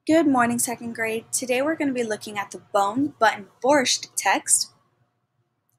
Good morning, second grade. Today we're going to be looking at the bone, button, borscht text,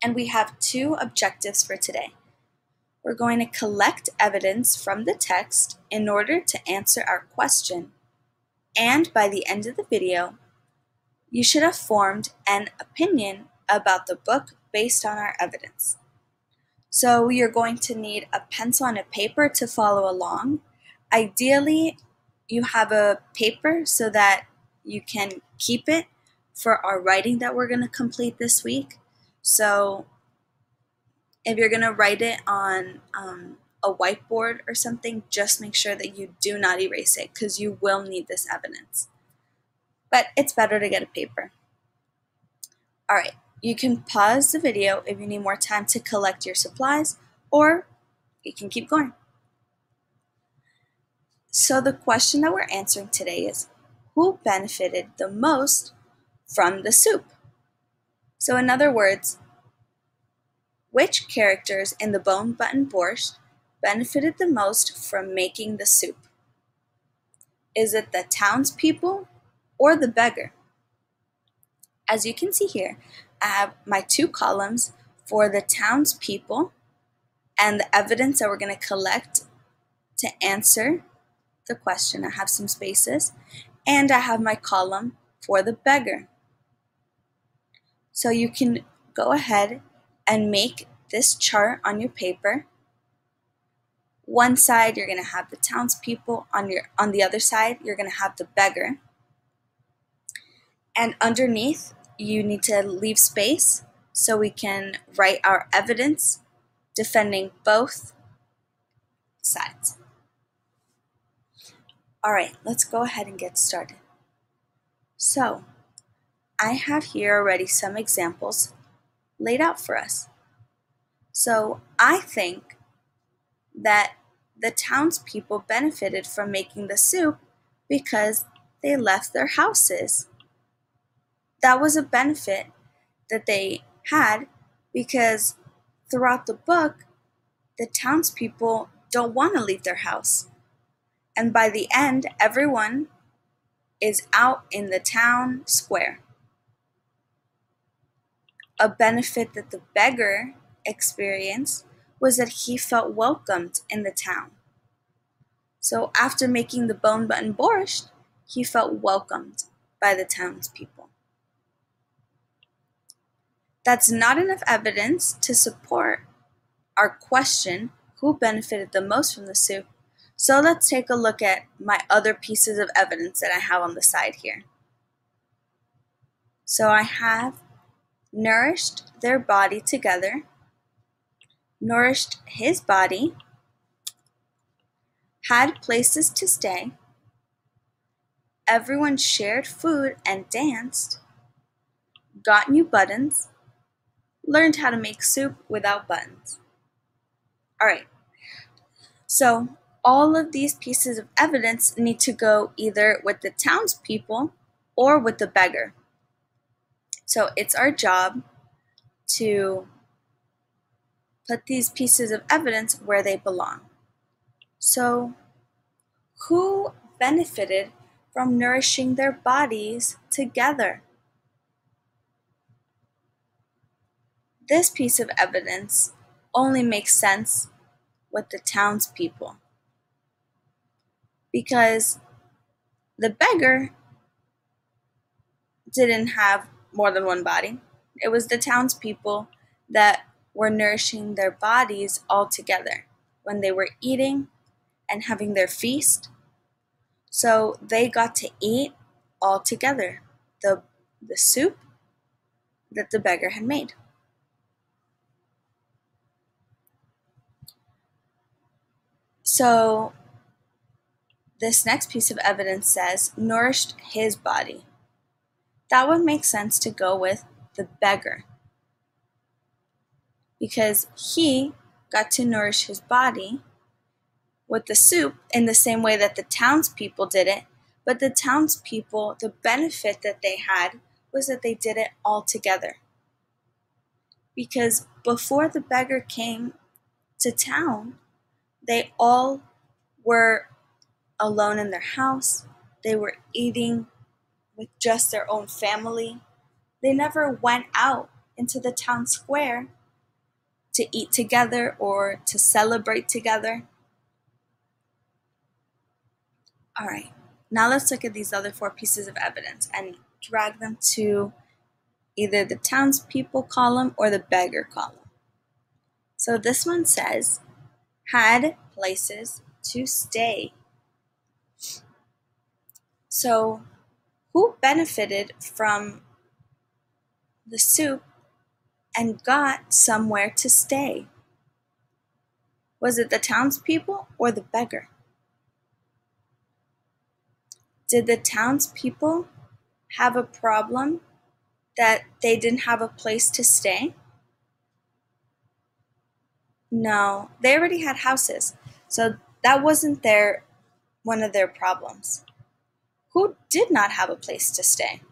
and we have two objectives for today. We're going to collect evidence from the text in order to answer our question, and by the end of the video, you should have formed an opinion about the book based on our evidence. So you're going to need a pencil and a paper to follow along. Ideally, you have a paper so that you can keep it for our writing that we're going to complete this week. So if you're going to write it on a whiteboard or something, just make sure that you do not erase it because you will need this evidence. But it's better to get a paper. All right, you can pause the video if you need more time to collect your supplies, or you can keep going. So the question that we're answering today is, who benefited the most from the soup? So in other words, which characters in the Bone Button Borscht benefited the most from making the soup? Is it the townspeople or the beggar? As you can see here, I have my two columns for the townspeople and the evidence that we're going to collect to answer the question. I have some spaces, and I have my column for the beggar. So you can go ahead and make this chart on your paper. One side you're going to have the townspeople, on the other side you're going to have the beggar. And underneath you need to leave space so we can write our evidence defending both sides. All right, let's go ahead and get started. So I have here already some examples laid out for us. So I think that the townspeople benefited from making the soup because they left their houses. That was a benefit that they had because throughout the book, the townspeople don't want to leave their house. And by the end, everyone is out in the town square. A benefit that the beggar experienced was that he felt welcomed in the town. So after making the Bone Button Borscht, he felt welcomed by the townspeople. That's not enough evidence to support our question, who benefited the most from the soup? So let's take a look at my other pieces of evidence that I have on the side here. So I have nourished their body together, nourished his body, had places to stay, everyone shared food and danced, got new buttons, learned how to make soup without buttons. All right, so all of these pieces of evidence need to go either with the townspeople or with the beggar. So it's our job to put these pieces of evidence where they belong. So who benefited from nourishing their bodies together? This piece of evidence only makes sense with the townspeople because the beggar didn't have more than one body. It was the townspeople that were nourishing their bodies all together when they were eating and having their feast. So they got to eat all together the soup that the beggar had made. So this next piece of evidence says, nourished his body. That would make sense to go with the beggar because he got to nourish his body with the soup in the same way that the townspeople did it, but the townspeople, the benefit that they had was that they did it all together. Because before the beggar came to town, they all were alone in their house. They were eating with just their own family. They never went out into the town square to eat together or to celebrate together. All right, now let's look at these other 4 pieces of evidence and drag them to either the townspeople column or the beggar column. So this one says, had places to stay. So who benefited from the soup and got somewhere to stay? Was it the townspeople or the beggar? Did the townspeople have a problem that they didn't have a place to stay? No, they already had houses, so that wasn't one of their problems. Who did not have a place to stay?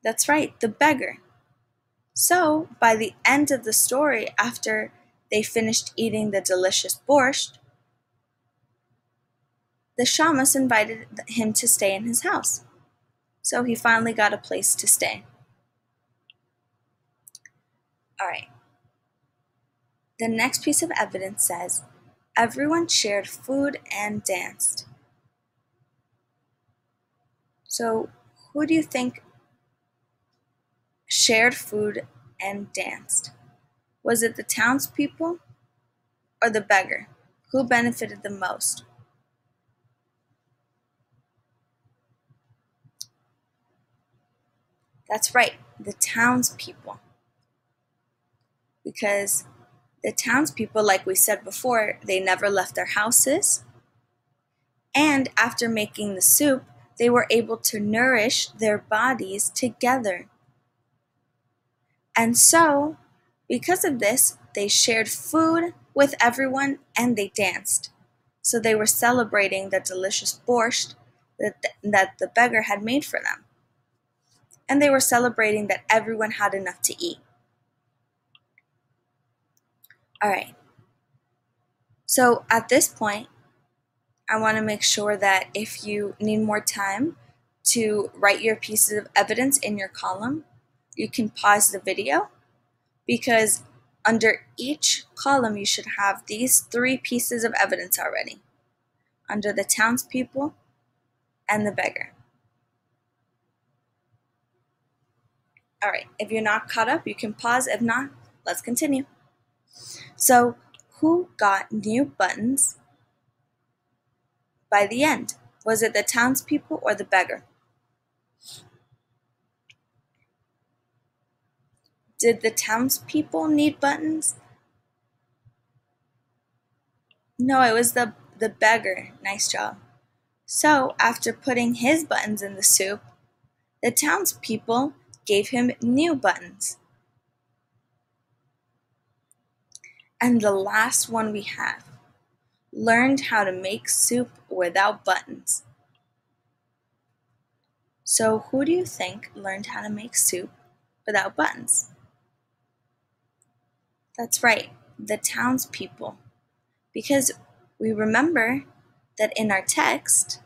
That's right, the beggar. So, by the end of the story, after they finished eating the delicious borscht, the shamus invited him to stay in his house. So he finally got a place to stay. All right. The next piece of evidence says, everyone shared food and danced. So, who do you think shared food and danced? Was it the townspeople or the beggar? Who benefited the most? That's right, the townspeople. Because the townspeople, like we said before, they never left their houses. And after making the soup, they were able to nourish their bodies together. And so, because of this, they shared food with everyone and they danced. So they were celebrating the delicious borscht that the beggar had made for them. And they were celebrating that everyone had enough to eat. All right. So at this point, I want to make sure that if you need more time to write your pieces of evidence in your column, you can pause the video, because under each column you should have these 3 pieces of evidence already, under the townspeople and the beggar. All right, if you're not caught up, you can pause. If not, let's continue. So, who got new buttons by the end? Was it the townspeople or the beggar? Did the townspeople need buttons? No, it was the beggar. Nice job. So, after putting his buttons in the soup, the townspeople gave him new buttons. And the last one we have, learned how to make soup without buttons. So who do you think learned how to make soup without buttons? That's right, the townspeople. Because we remember that in our text,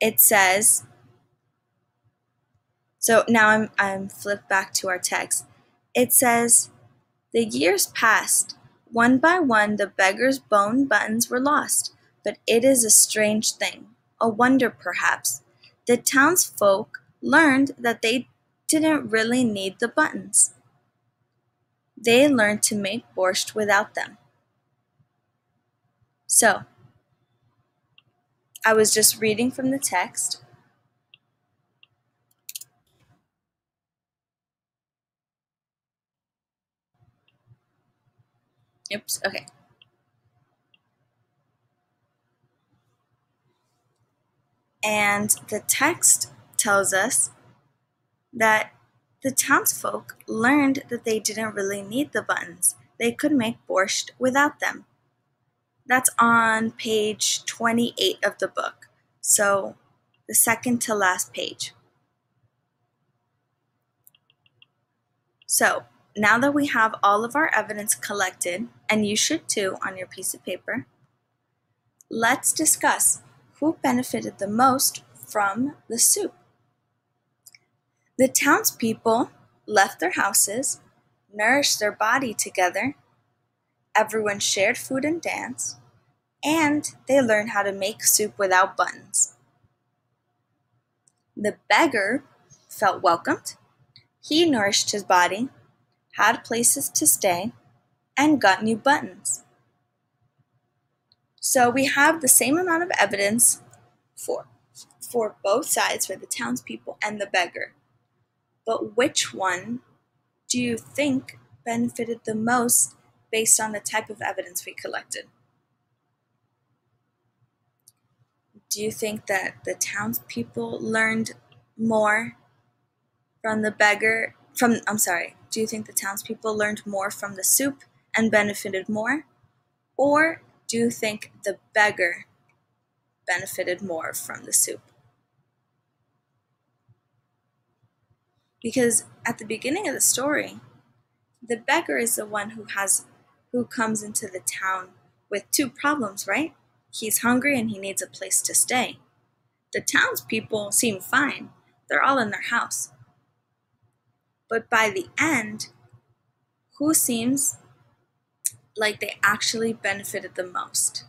it says, so now I'm flipped back to our text. It says, the years passed. One by one, the beggar's bone buttons were lost. But it is a strange thing, a wonder perhaps. The townsfolk learned that they didn't really need the buttons. They learned to make borscht without them. So, I was just reading from the text. Oops, okay. And the text tells us that the townsfolk learned that they didn't really need the buttons. They could make borscht without them. That's on page 28 of the book, so the second to last page. So now that we have all of our evidence collected, and you should too on your piece of paper, let's discuss who benefited the most from the soup? The townspeople left their houses, nourished their body together, everyone shared food and danced, and they learned how to make soup without buttons. The beggar felt welcomed. He nourished his body, had places to stay, and got new buttons. So we have the same amount of evidence for both sides, for the townspeople and the beggar. But which one do you think benefited the most based on the type of evidence we collected? Do you think that the townspeople learned more from the beggar? Do you think the townspeople learned more from the soup and benefited more? Or do you think the beggar benefited more from the soup? Because at the beginning of the story, the beggar is the one who comes into the town with two problems, right? He's hungry and he needs a place to stay. The townspeople seem fine. They're all in their house. But by the end, who seems like they actually benefited the most?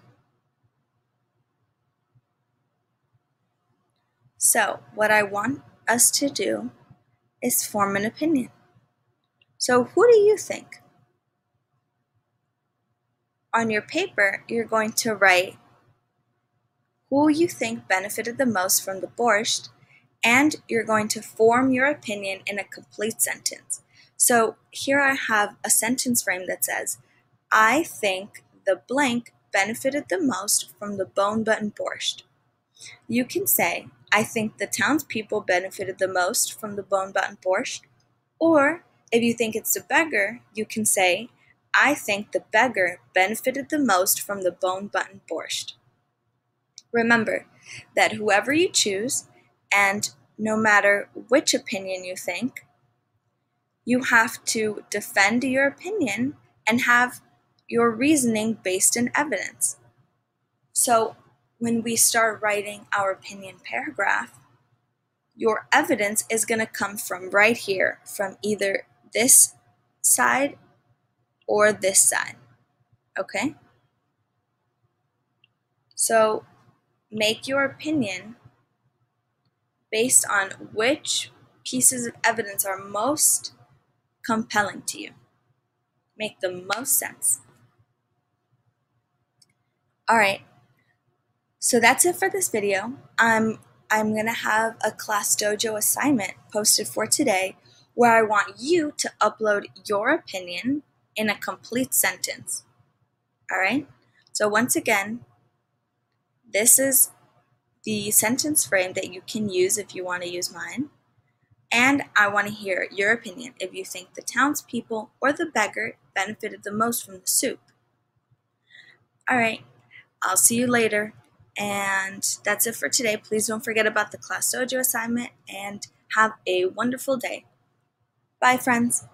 So, what I want us to do is form an opinion. So, who do you think? On your paper, you're going to write who you think benefited the most from the borscht, and you're going to form your opinion in a complete sentence. So here I have a sentence frame that says, I think the blank benefited the most from the bone button borscht. You can say, I think the townspeople benefited the most from the bone button borscht. Or if you think it's the beggar, you can say, I think the beggar benefited the most from the bone button borscht. Remember that whoever you choose, and no matter which opinion you think, you have to defend your opinion and have your reasoning based in evidence. So when we start writing our opinion paragraph, your evidence is going to come from right here, from either this side or this side. Okay? So make your opinion based on which pieces of evidence are most compelling to you. Make the most sense. All right, so that's it for this video. I'm gonna have a Class Dojo assignment posted for today where I want you to upload your opinion in a complete sentence. All right, so once again, this is the sentence frame that you can use if you want to use mine. And I want to hear your opinion if you think the townspeople or the beggar benefited the most from the soup. All right, I'll see you later. And that's it for today. Please don't forget about the Class Dojo assignment and have a wonderful day. Bye, friends.